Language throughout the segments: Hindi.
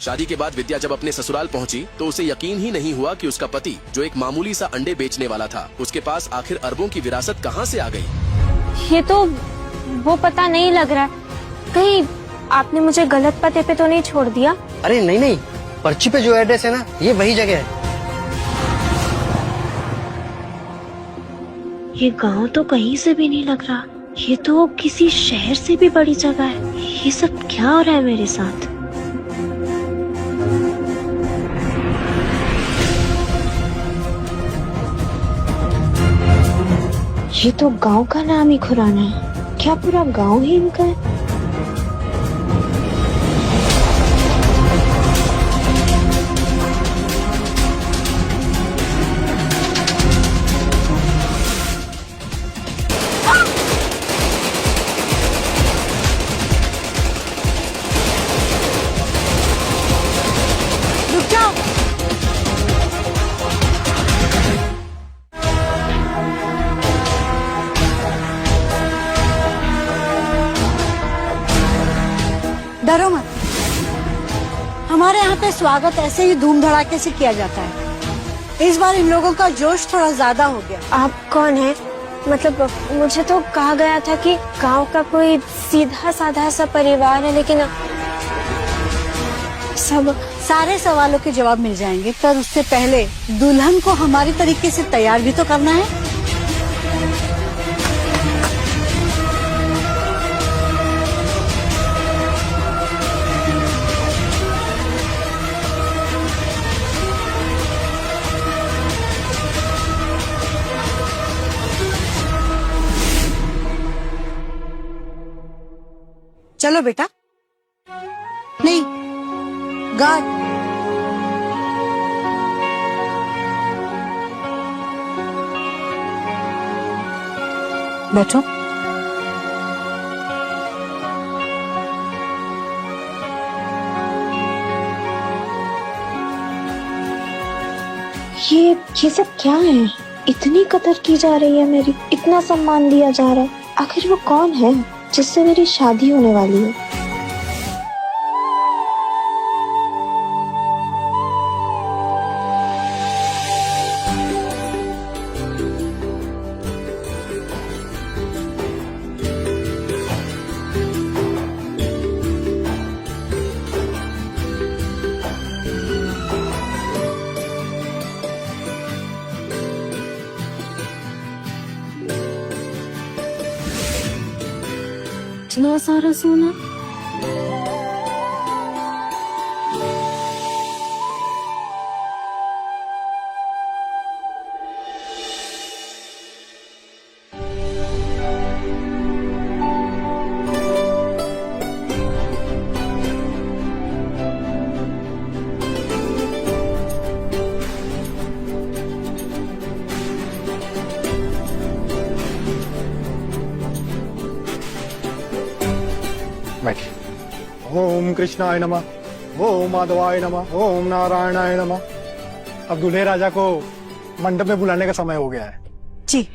शादी के बाद विद्या जब अपने ससुराल पहुंची तो उसे यकीन ही नहीं हुआ कि उसका पति, जो एक मामूली सा अंडे बेचने वाला था, उसके पास आखिर अरबों की विरासत कहां से आ गई। ये तो वो पता नहीं लग रहा, कहीं आपने मुझे गलत पते पे तो नहीं छोड़ दिया। अरे नहीं नहीं, पर्ची पे जो एड्रेस है ना, ये वही जगह है। ये गांव तो कहीं से भी नहीं लग रहा, ये तो किसी शहर से भी बड़ी जगह है। ये सब क्या हो रहा है मेरे साथ। ये तो गांव का नाम ही खुराना है, क्या पूरा गांव ही इनका है। डरो मत, हमारे यहाँ पे स्वागत ऐसे ही धूम धड़ाके से किया जाता है। इस बार इन लोगों का जोश थोड़ा ज्यादा हो गया। आप कौन है? मतलब मुझे तो कहा गया था कि गांव का कोई सीधा साधा सा परिवार है, लेकिन सब सारे सवालों के जवाब मिल जाएंगे, पर उससे पहले दुल्हन को हमारी तरीके से तैयार भी तो करना है। चलो बेटा, नहीं गार्ड, बैठो। ये सब क्या है? इतनी कदर की जा रही है मेरी, इतना सम्मान दिया जा रहा है। आखिर वो कौन है जिससे मेरी शादी होने वाली है? इतना सारा सोना। ओम कृष्णाय नमः, ओम माधवाय नमः, ओम नारायणाय नमः। अब दूल्हे राजा को मंडप में बुलाने का समय हो गया है। जी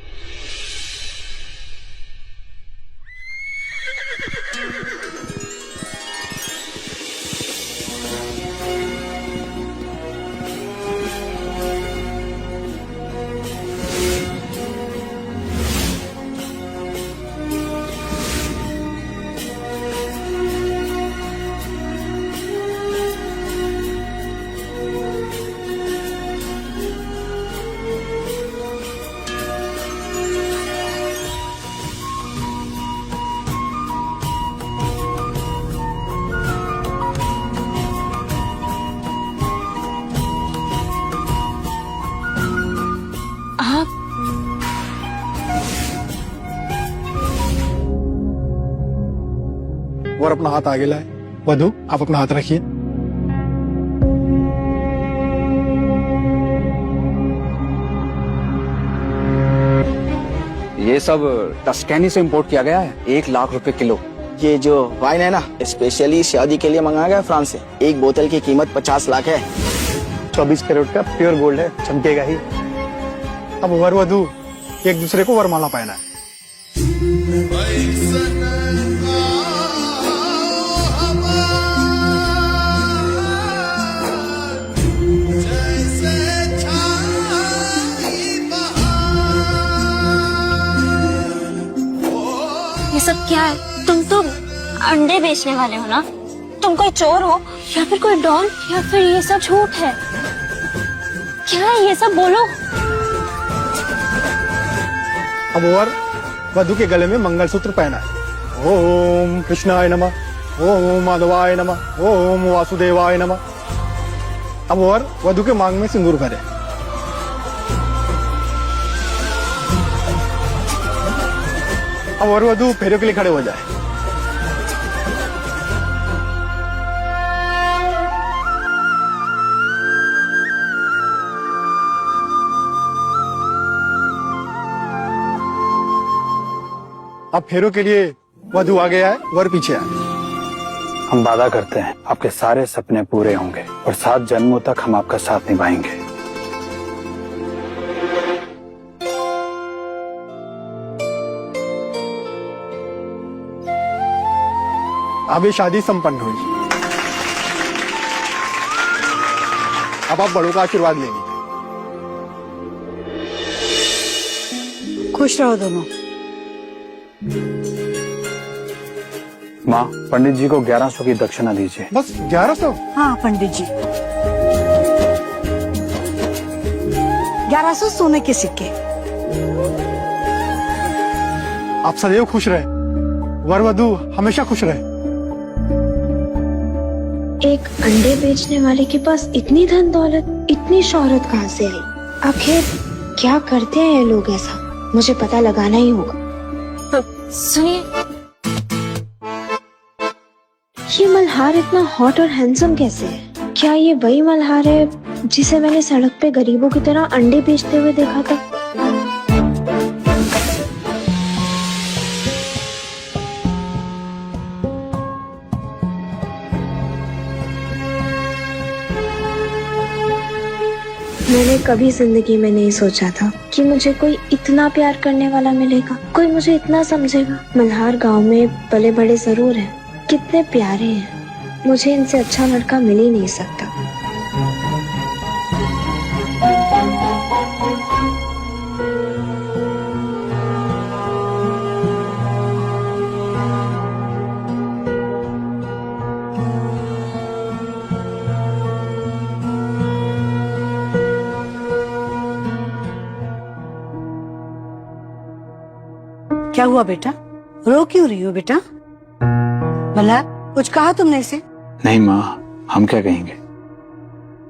और अपना हाथ आगे लाए। वधू, आप अपना हाथ रखिए। ये सब टस्कैनी से इंपोर्ट किया गया है, 1 लाख रुपए किलो। ये जो वाइन है ना, स्पेशली शादी के लिए मंगाया गया फ्रांस से। एक बोतल की कीमत 50 लाख है। 24 कैरेट का प्योर गोल्ड है, चमकेगा ही। अब वर वधू एक दूसरे को वरमाला पहना है। है? तुम तो अंडे बेचने वाले हो ना? तुम कोई चोर हो या फिर कोई डॉन, या फिर ये सब झूठ है? क्या है ये सब, बोलो। अब वर वधु के गले में मंगलसूत्र पहना है। ओम कृष्णाय नमः, ओम माधवाय नमः, ओम वासुदेवाय नमः। अब वर वधु के मांग में सिंदूर भरे। अब वर वधु फेरे के लिए खड़े हो जाए। अब फेरों के लिए वधु आगे आए, वर पीछे आए। हम वादा करते हैं आपके सारे सपने पूरे होंगे और 7 जन्मों तक हम आपका साथ निभाएंगे। अब ये शादी संपन्न हुई। अब आप बड़ों का आशीर्वाद लेंगे। खुश रहो दोनों। माँ, पंडित जी को 1100 की दक्षिणा दीजिए। बस 1100? हाँ पंडित जी, 1100 सोने के सिक्के। आप सदैव खुश रहे, वर वधु हमेशा खुश रहे। एक अंडे बेचने वाले के पास इतनी धन दौलत, इतनी शोहरत कहाँ से आई? आखिर क्या करते हैं ये लोग ऐसा? मुझे पता लगाना ही होगा। सुनिए, ये मल्हार इतना हॉट और हैंडसम कैसे है? क्या ये वही मल्हार है जिसे मैंने सड़क पे गरीबों की तरह अंडे बेचते हुए देखा था? मैंने कभी जिंदगी में नहीं सोचा था कि मुझे कोई इतना प्यार करने वाला मिलेगा, कोई मुझे इतना समझेगा। मल्हार गांव में बड़े बड़े जरूर हैं, कितने प्यारे हैं, मुझे इनसे अच्छा लड़का मिल ही नहीं सकता। क्या हुआ बेटा, रो क्यों रही हो बेटा? मल्हार, कुछ कहा तुमने इसे? नहीं माँ, हम क्या कहेंगे?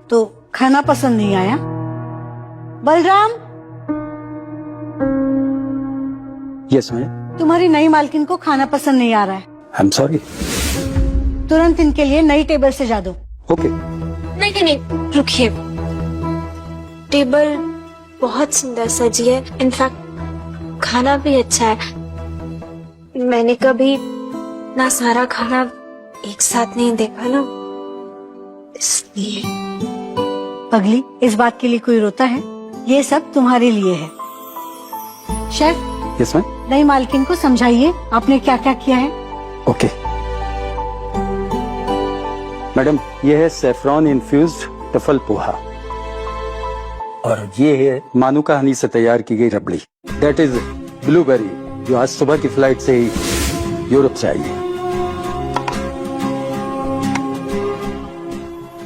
तो खाना पसंद नहीं आया? Balram, yes ma'am. तुम्हारी नई मालकिन को खाना पसंद नहीं आ रहा है। I am sorry. तुरंत इनके लिए नई टेबल से जा दो। ओके। नहीं नहीं, रुकिए। टेबल बहुत सुंदर सजी है, इनफैक्ट खाना भी अच्छा है। मैंने कभी ना सारा खाना एक साथ नहीं देखा ना, इसलिए। पगली, इस बात के लिए कोई रोता है? ये सब तुम्हारे लिए है। Chef, yes ma'am. नई मालकिन को समझाइए आपने क्या क्या किया है। ओके मैडम, ये है सेफ्रॉन इन्फ्यूज्ड टफल पोहा और ये है मानुका हनी से तैयार की गई रबड़ी। दैट इज ब्लूबेरी, जो आज सुबह की फ्लाइट से ही यूरोप से आई है।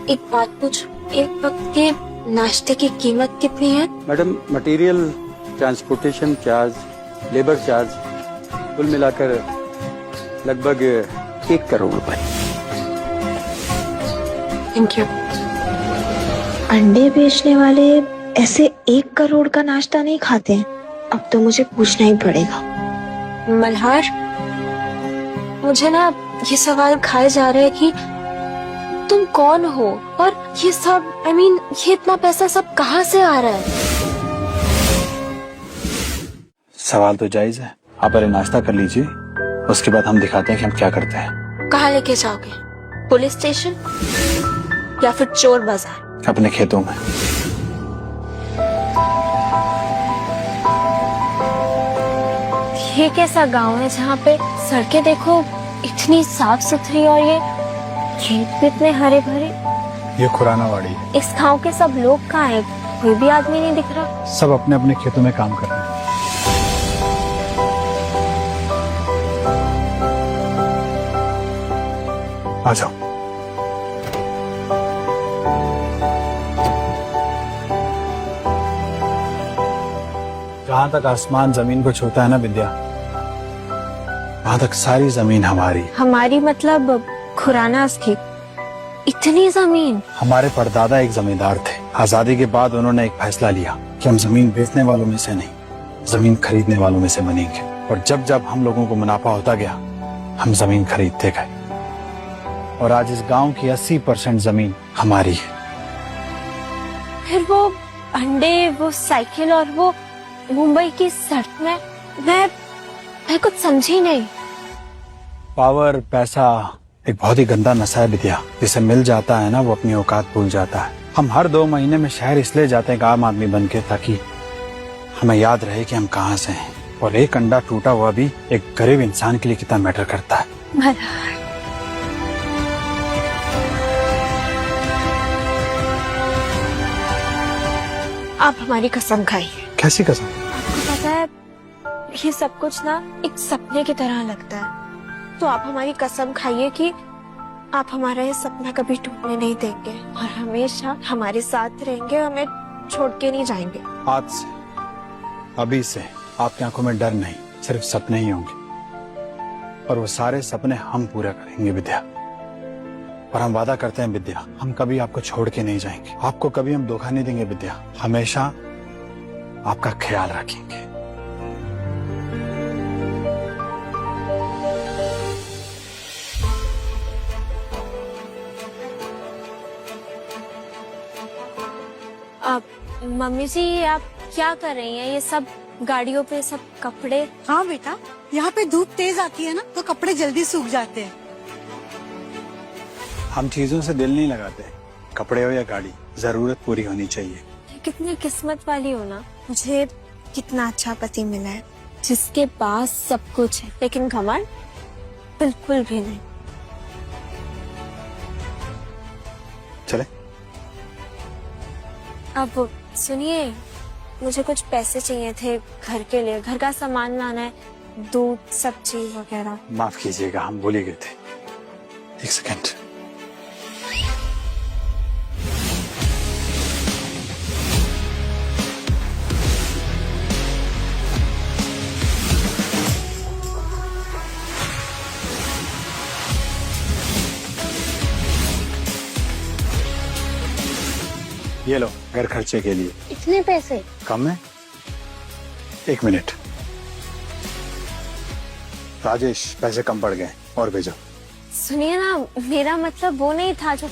एक बात पूछो, एक वक्त के नाश्ते की कीमत कितनी है? Madam, material, transportation charge, labour charge कुल मिलाकर लगभग 1 करोड़ रुपए। Thank you. अंडे बेचने वाले ऐसे 1 करोड़ का नाश्ता नहीं खाते हैं। अब तो मुझे पूछना ही पड़ेगा। मल्हार, मुझे ना ये सवाल खाए जा रहे हैं कि तुम कौन हो और ये सब, I mean, ये इतना पैसा सब कहाँ से आ रहा है? सवाल तो जायज है, आप पहले नाश्ता कर लीजिए, उसके बाद हम दिखाते हैं कि हम क्या करते हैं। कहाँ लेके जाओगे? पुलिस स्टेशन या फिर चोर बाजार? अपने खेतों में। ये कैसा गांव है जहाँ पे सड़कें देखो इतनी साफ सुथरी और ये खेत भी इतने हरे भरे? ये खुरानावाड़ी है। इस गांव के सब लोग कहाँ हैं? कोई भी आदमी नहीं दिख रहा। सब अपने अपने खेतों में काम कर रहे हैं। आ जाओ। जहां तक आसमान जमीन को छूता है ना विद्या, वहां तक सारी जमीन हमारी। हमारी मतलब खुराना की इतनी जमीन? हमारे परदादा एक जमींदार थे। आजादी के बाद उन्होंने एक फैसला लिया कि हम जमीन बेचने वालों में से नहीं, जमीन खरीदने वालों में से बनेंगे। और जब जब हम लोगों को मुनाफा होता गया, हम जमीन खरीदते गए। और आज इस गांव की 80% जमीन हमारी है। फिर वो अंडे, वो साइकिल और वो मुंबई की सड़क में मैं कुछ समझी नहीं। पावर, पैसा एक बहुत ही गंदा नशा है विद्या। जिसे मिल जाता है ना, वो अपनी औकात भूल जाता है। हम हर 2 महीने में शहर इसलिए जाते हैं आम आदमी बन के, ताकि हमें याद रहे कि हम कहाँ से हैं। और एक अंडा टूटा हुआ भी एक गरीब इंसान के लिए कितना मैटर करता है। मल्हार, आप हमारी कसम खाइए। कैसी कसम? आपको पता है ये सब कुछ ना एक सपने की तरह लगता है, तो आप हमारी कसम खाइए कि आप हमारा ये सपना कभी टूटने नहीं देंगे और हमेशा हमारे साथ रहेंगे, हमें छोड़ के नहीं जाएंगे। आज से, अभी से आपकी आंखों में डर नहीं, सिर्फ सपने ही होंगे। और वो सारे सपने हम पूरा करेंगे विद्या। और हम वादा करते हैं विद्या, हम कभी आपको छोड़ के नहीं जाएंगे। आपको कभी हम धोखा नहीं देंगे विद्या। हमेशा आपका ख्याल रखेंगे। अब मम्मी जी, आप क्या कर रही हैं? ये सब गाड़ियों पे सब कपड़े। हाँ बेटा, यहाँ पे धूप तेज आती है ना, तो कपड़े जल्दी सूख जाते हैं। हम चीजों से दिल नहीं लगाते, कपड़े हो या गाड़ी, जरूरत पूरी होनी चाहिए। कितनी किस्मत वाली हो ना, मुझे कितना अच्छा पति मिला है जिसके पास सब कुछ है, लेकिन घमंड बिल्कुल भी नहीं। चले? अब सुनिए, मुझे कुछ पैसे चाहिए थे घर के लिए, घर का सामान लाना है, दूध, सब्जी वगैरह। माफ कीजिएगा, हम भूल ही गए थे। एक सेकंड। ये लो, घर खर्चे के लिए। इतने पैसे? कम है? 1 मिनट। राजेश, पैसे कम पड़ गए, और भेजो। सुनिए ना, मेरा मतलब वो नहीं था जो।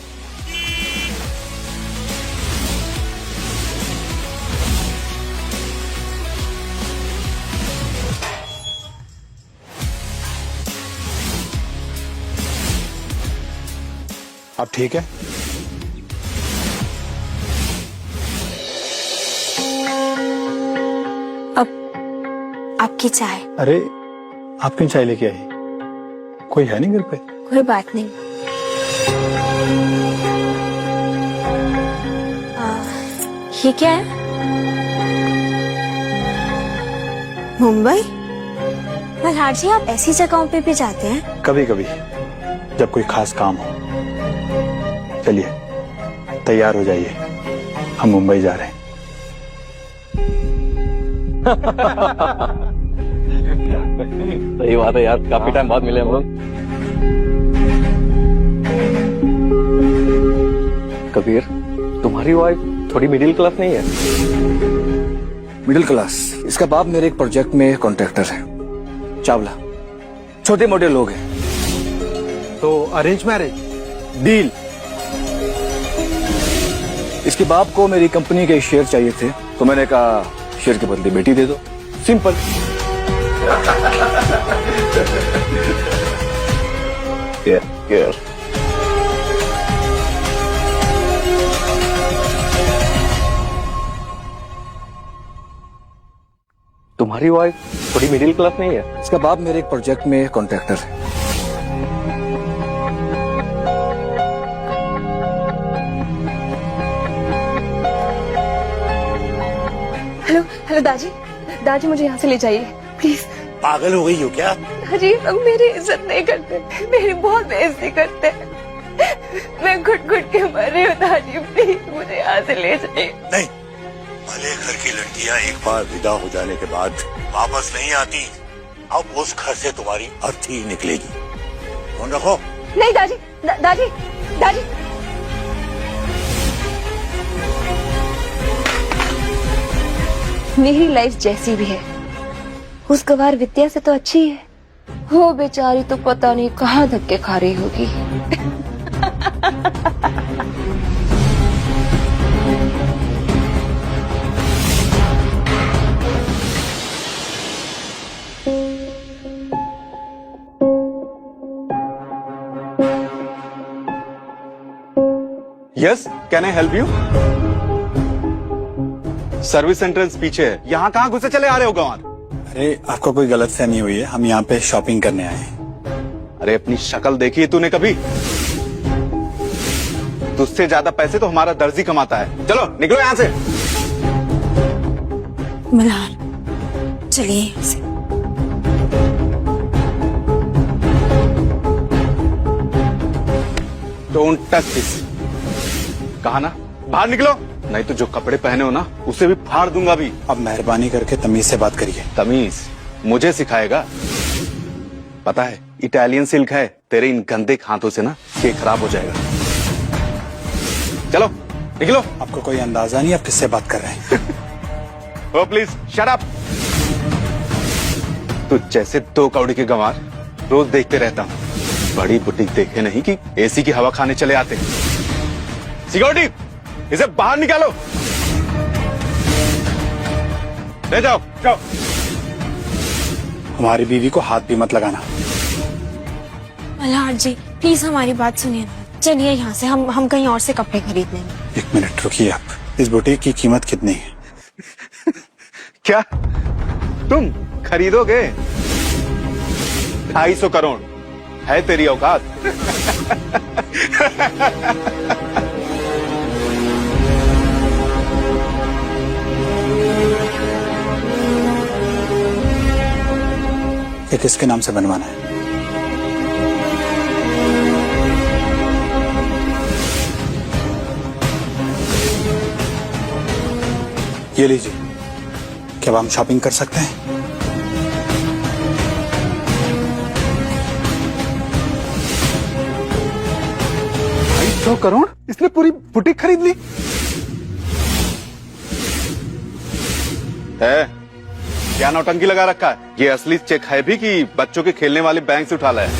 अब ठीक है? आपकी चाय। अरे, आप क्यों चाय लेके आई? कोई है नहीं घर पे? कोई बात नहीं। ये क्या है? मुंबई? मल्हार जी, आप ऐसी जगहों पे भी जाते हैं? कभी कभी, जब कोई खास काम हो। चलिए, तैयार हो जाइए, हम मुंबई जा रहे हैं। सही बात है यार, काफी टाइम बाद मिले हम लोग। कबीर, तुम्हारी वाइफ थोड़ी मिडिल क्लास नहीं है? Middle class? इसका बाप मेरे एक प्रोजेक्ट में कॉन्ट्रैक्टर है, चावला। छोटे मोटे लोग हैं। तो अरेंज मैरिज? डील। इसके बाप को मेरी कंपनी के शेयर चाहिए थे, तो मैंने कहा शेयर के बदले बेटी दे दो। सिंपल। तुम्हारी वाइफ थोड़ी मिडिल क्लास नहीं है? इसका बाप मेरे एक प्रोजेक्ट में कॉन्ट्रैक्टर है। हेलो हेलो दाजी, दादी मुझे यहाँ से ले जाइए प्लीज। पागल हो गई हो क्या? दादी, अब मेरी इज्जत नहीं करते, मेरी बहुत बेइज्जती करते। घुट घुट के मर रही हूँ दादी, प्लीज मुझे यहाँ से ले जाइए। नहीं, भले घर की लड़कियां एक बार विदा हो जाने के बाद वापस नहीं आती। अब उस घर से तुम्हारी अर्थी निकलेगी। फोन रखो। नहीं दादी, दादी, दादी। मेरी लाइफ जैसी भी है, उस गवार विद्या से तो अच्छी है। वो बेचारी तो पता नहीं कहाँ धक्के खा रही होगी। Yes, can I help you? Service entrance पीछे है। यहाँ कहाँ घुसे चले आ रहे हो गंवार? अरे आपको कोई गलतफहमी हुई है, हम यहाँ पे शॉपिंग करने आए हैं। अरे अपनी शक्ल देखी है तूने कभी? तुझसे ज्यादा पैसे तो हमारा दर्जी कमाता है। चलो निकलो यहाँ से। मल्हार चलिए यहाँ से। Don't touch this. कहा ना, बाहर निकलो, नहीं तो जो कपड़े पहने हो ना उसे भी फाड़ दूंगा भी। अब मेहरबानी करके तमीज से बात करिए। तमीज मुझे सिखाएगा? पता है इटालियन सिल्क है, तेरे इन गंदे हाथों से ना ये खराब हो जाएगा। चलो निकलो। आपको कोई अंदाजा नहीं आप किससे बात कर रहे हैं। ओ प्लीज शट अप। तू जैसे 2 कौड़ी के गंवार रोज देखते रहता हूँ। बड़ी बुटीक देखे नहीं कि एसी की हवा खाने चले आते। सिक्योरिटी, इसे बाहर निकालो। ले जाओ, जाओ। हमारी बीवी को हाथ भी मत लगाना। मल्हार जी प्लीज हमारी बात सुनिए, चलिए यहाँ से। हम कहीं और से कपड़े खरीद लेंगे। 1 मिनट रुकिए आप। इस बुटीक की कीमत कितनी है? क्या तुम खरीदोगे? 250 करोड़ है तेरी औकात? ये किसके नाम से बनवाना है? ये लीजिए। क्या अब हम शॉपिंग कर सकते हैं? $250 करोड़? इसने पूरी बुटीक खरीद ली है। क्या नौटंकी लगा रखा है? ये असली चेक है भी कि बच्चों के खेलने वाले बैंक से उठा लाया है?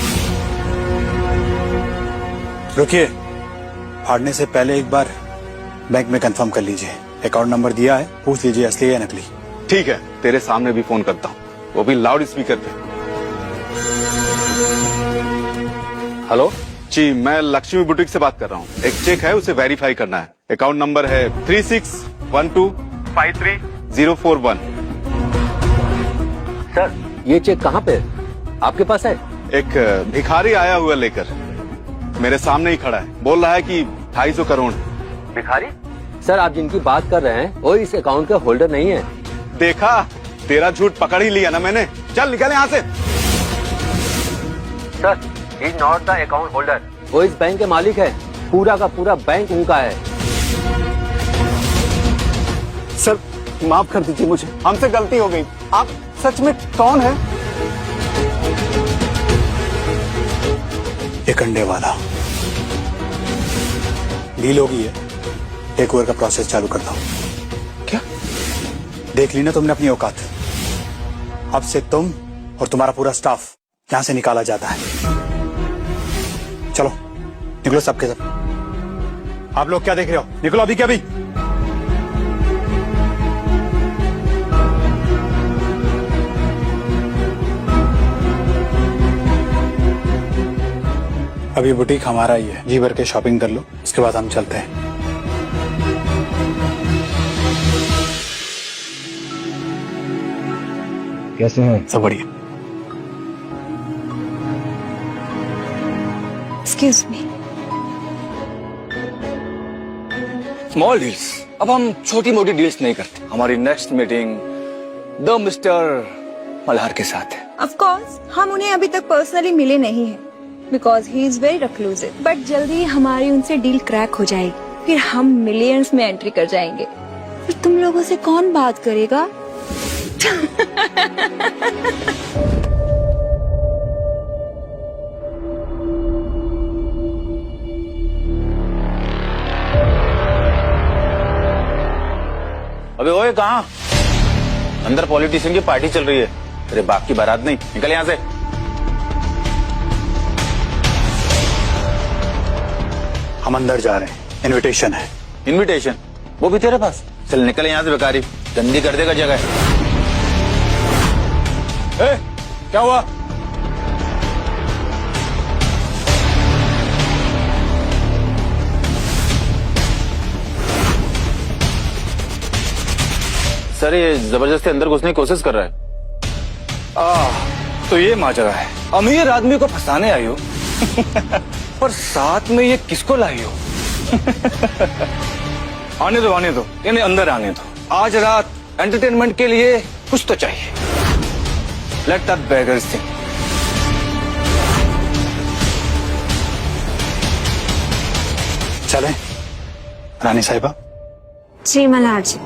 रुकिए, फाड़ने से पहले एक बार बैंक में कंफर्म कर लीजिए। अकाउंट नंबर दिया है, पूछ लीजिए असली या नकली। ठीक है, तेरे सामने भी फोन करता हूँ, वो भी लाउड स्पीकर पे। हेलो जी, मैं लक्ष्मी बुटीक से बात कर रहा हूँ। एक चेक है, उसे वेरीफाई करना है। अकाउंट नंबर है 3612533041। सर ये चेक कहाँ पे है? आपके पास है? एक भिखारी आया हुआ लेकर मेरे सामने ही खड़ा है, बोल रहा है कि 250 करोड़। भिखारी? सर आप जिनकी बात कर रहे हैं वो इस अकाउंट का होल्डर नहीं है। देखा, तेरा झूठ पकड़ ही लिया ना मैंने। चल निकल यहाँ से। Sir he is not the account holder. वो इस बैंक के मालिक है, पूरा का पूरा बैंक उनका है। सर माफ कर दीजिए मुझे, हमसे गलती हो गई। आप सच में कौन है? एक अंडे वाला। डील होगी है, टेक ओवर का प्रोसेस चालू करता हूं। क्या? देख ली ना तुमने अपनी औकात। अब से तुम और तुम्हारा पूरा स्टाफ यहां से निकाला जाता है। चलो निकलो सबके सब। आप लोग क्या देख रहे हो? निकलो अभी के अभी। अभी बुटीक हमारा ही है, जी भर के शॉपिंग कर लो, उसके बाद हम चलते हैं। कैसे हैं? सब बढ़िया। Excuse me. स्मॉल डील्स, अब हम छोटी मोटी डील्स नहीं करते। हमारी next meeting the mister Malhar के साथ है। ऑफ कोर्स हम उन्हें अभी तक पर्सनली मिले नहीं हैं, because he is very reclusive. But जल्दी हमारी उनसे डील क्रैक हो जाएगी, फिर हम मिलियंस में एंट्री कर जाएंगे, फिर तुम लोगों से कौन बात करेगा? अबे ओए कहाँ? अंदर पॉलिटिशियन की पार्टी चल रही है, तेरे बाप की बारात नहीं, निकल यहाँ से। हम अंदर जा रहे हैं, इनविटेशन है। इनविटेशन? वो भी तेरे पास? चल निकल यहाँ से बेकारी, गंदी कर देगा जगह। ए, क्या हुआ? सर ये जबरदस्ती अंदर घुसने की कोशिश कर रहा है। तो ये माजरा है, अमीर आदमी को फंसाने आई हो। पर साथ में ये किसको लाई हो? आने दो, यानी अंदर आने दो। आज रात एंटरटेनमेंट के लिए कुछ तो चाहिए। लेट दैट बेगर सिंग। चलें रानी साहिबा? जी मल्हार जी।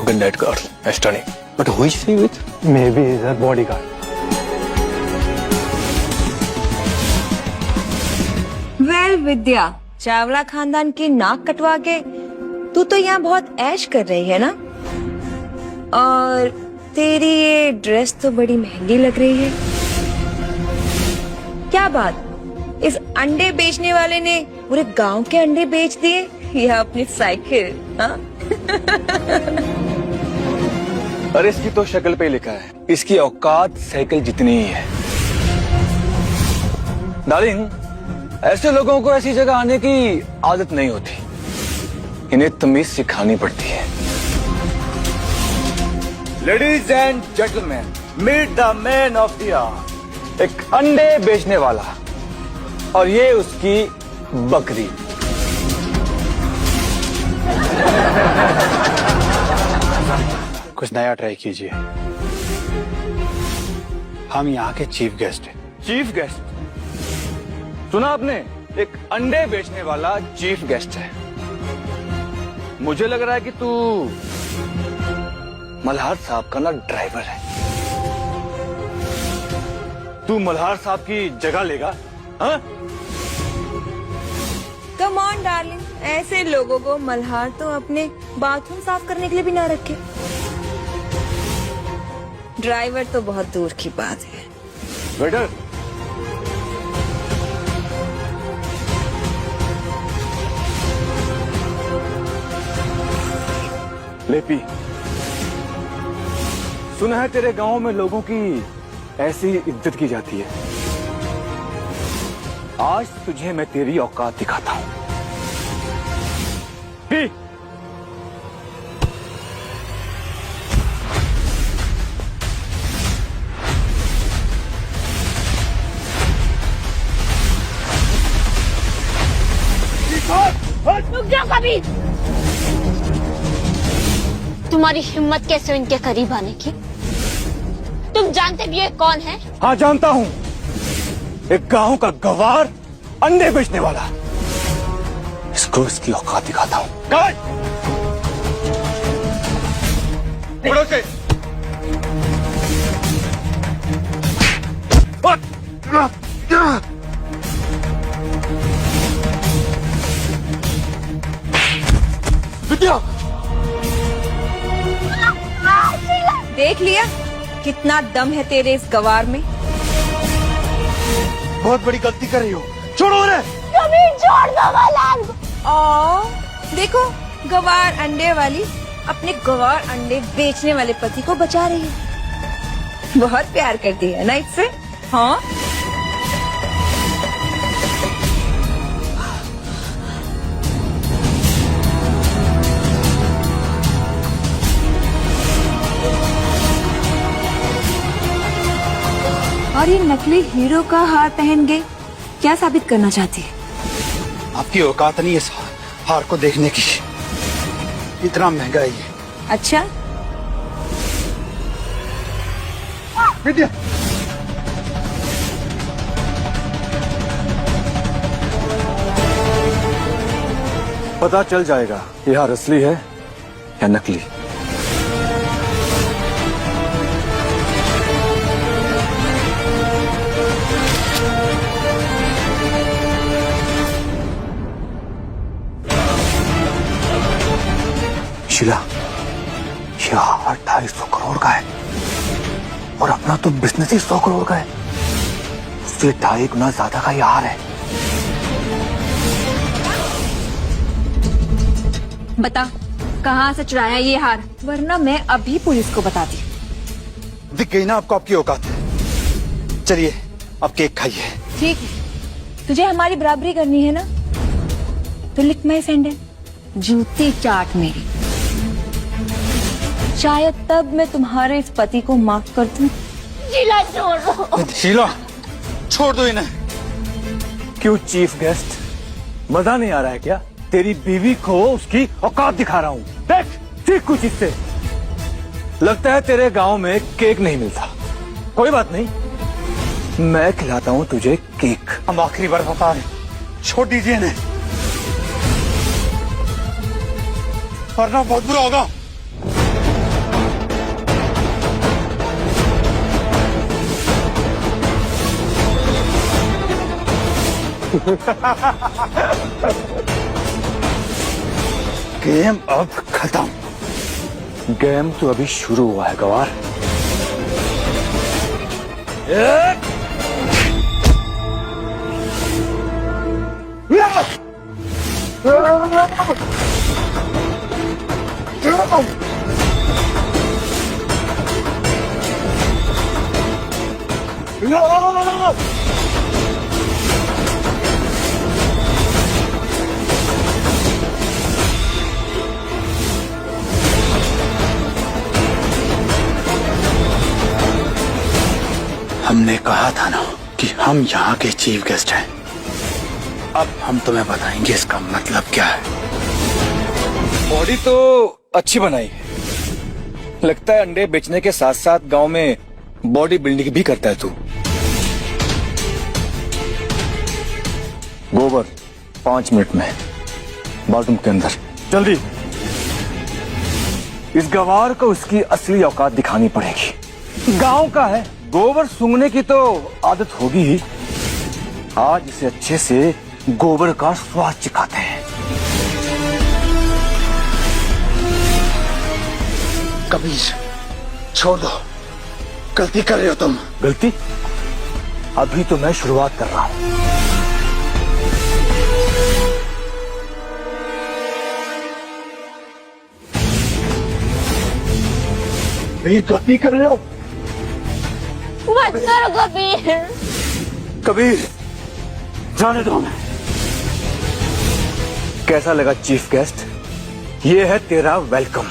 Good night, girl. Stunning. But who is she with? Maybe he's her bodyguard. Well Vidya, Chawla खानदान की नाक कटवा के तू तो यहाँ बहुत ऐश कर रही है ना? और तेरी ये ड्रेस तो बड़ी महंगी लग रही है। क्या बात, इस अंडे बेचने वाले ने पूरे गांव के अंडे बेच दिए या अपनी साइकिल? हाँ? अरे इसकी तो शक्ल पे ही लिखा है, इसकी औकात साइकिल जितनी ही है। डार्लिंग, ऐसे लोगों को ऐसी जगह आने की आदत नहीं होती, इन्हें तमीज सिखानी पड़ती है। Ladies and gentleman, meet the man of the hour. एक अंडे बेचने वाला, और ये उसकी बकरी। कुछ नया ट्राई कीजिए। हम यहाँ के चीफ गेस्ट हैं। Chief guest? सुना आपने, एक अंडे बेचने वाला चीफ गेस्ट है। मुझे लग रहा है कि तू मल्हार साहब का ना ड्राइवर है। तू मल्हार साहब की जगह लेगा? हाँ? कम ऑन डार्लिंग, ऐसे लोगों को मल्हार तो अपने बाथरूम साफ करने के लिए भी ना रखे। ड्राइवर तो बहुत दूर की बात है। वेटर, ले पी। सुना है तेरे गांव में लोगों की ऐसी इज्जत की जाती है। आज तुझे मैं तेरी औकात दिखाता हूं। पी। रुक जाओ कभी। तुम्हारी हिम्मत कैसे इनके करीब आने की? तुम जानते भी ये कौन है? हाँ जानता हूं, एक गांव का गवार, अंडे बेचने वाला। इसको इसकी औकात दिखाता हूं। उड़ो से। विद्या, देख लिया कितना दम है तेरे इस गवार में? बहुत बड़ी गलती कर रही हो, छोड़ो उन्हें। कभी छोड़ दो मल्हार। देखो, गवार अंडे वाली अपने गवार अंडे बेचने वाले पति को बचा रही है। बहुत प्यार करती है ना इससे? हाँ। और ये नकली हीरो का हार पहन गई क्या साबित करना चाहती है? आपकी औकात नहीं इस हार को देखने की। इतना महंगा है ये। अच्छा, विद्या, पता चल जाएगा ये हार असली है या नकली। शीला, ये हार 250 करोड़ का है और अपना तो बिजनेस ही 100 करोड़ का है। उससे 2.5 गुना ज्यादा का ये हार है। बता कहाँ से चुराया ये हार, वरना मैं अभी पुलिस को बताती। दिख गई ना आपको आपकी औकात। चलिए अब केक खाइए। ठीक है, तुझे हमारी बराबरी करनी है ना, तो लिख माय सैंडल, जूती चाट मेरी। शायद तब मैं तुम्हारे इस पति को माफ कर दूं। शीला छोड़ दो। शीला छोड़ दो इन्हें। क्यों चीफ गेस्ट, मजा नहीं आ रहा है क्या? तेरी बीवी को उसकी औकात दिखा रहा हूँ। देख, सीख कुछ इससे। लगता है तेरे गांव में केक नहीं मिलता। कोई बात नहीं, मैं खिलाता हूँ तुझे केक। हम आखिरी बार बता रहे, छोड़ दीजिए इन्हें वरना बहुत बुरा होगा। गेम अब खत्म। गेम तो अभी शुरू हुआ है गवार। हमने कहा था ना कि हम यहाँ के चीफ गेस्ट हैं। अब हम तुम्हें बताएंगे इसका मतलब क्या है। बॉडी तो अच्छी बनाई है, लगता है अंडे बेचने के साथ साथ गांव में बॉडी बिल्डिंग भी करता है तू। गोबर 5 मिनट में बाथरूम के अंदर, जल्दी। इस गवार को उसकी असली औकात दिखानी पड़ेगी। गांव का है, गोबर सूंघने की तो आदत होगी ही। आज इसे अच्छे से गोबर का स्वाद चिखाते हैं। कबीर छोड़ दो, गलती कर रहे हो तुम। गलती? अभी तो मैं शुरुआत कर रहा हूं। कबीर गलती कर रहे हो। मत करो कबीर। कबीर जाने दो हमें। कैसा लगा चीफ गेस्ट? ये है तेरा वेलकम।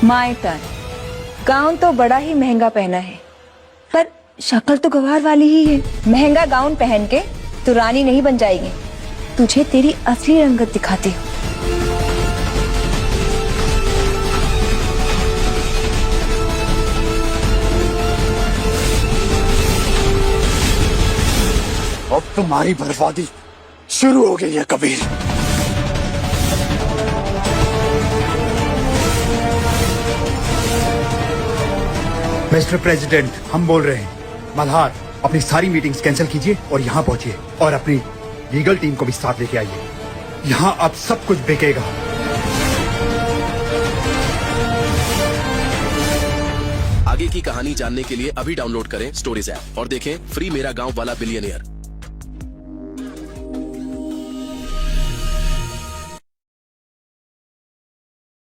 My turn. गाउन तो बड़ा ही महंगा पहना है, पर शक्ल तो गवार वाली ही है। महंगा गाउन पहन के तू रानी नहीं बन जाएगी। तुझे तेरी असली रंगत दिखाती हूँ। अब तुम्हारी बर्बादी शुरू हो गई है कबीर। मिस्टर प्रेसिडेंट, हम बोल रहे हैं। मल्हार, अपनी सारी मीटिंग्स कैंसिल कीजिए और यहाँ पहुंचिए और अपनी लीगल टीम को भी साथ लेके आइए। यहाँ अब सब कुछ बिकेगा। आगे की कहानी जानने के लिए अभी डाउनलोड करें स्टोरीज ऐप और देखें फ्री मेरा गांव वाला बिलियनियर।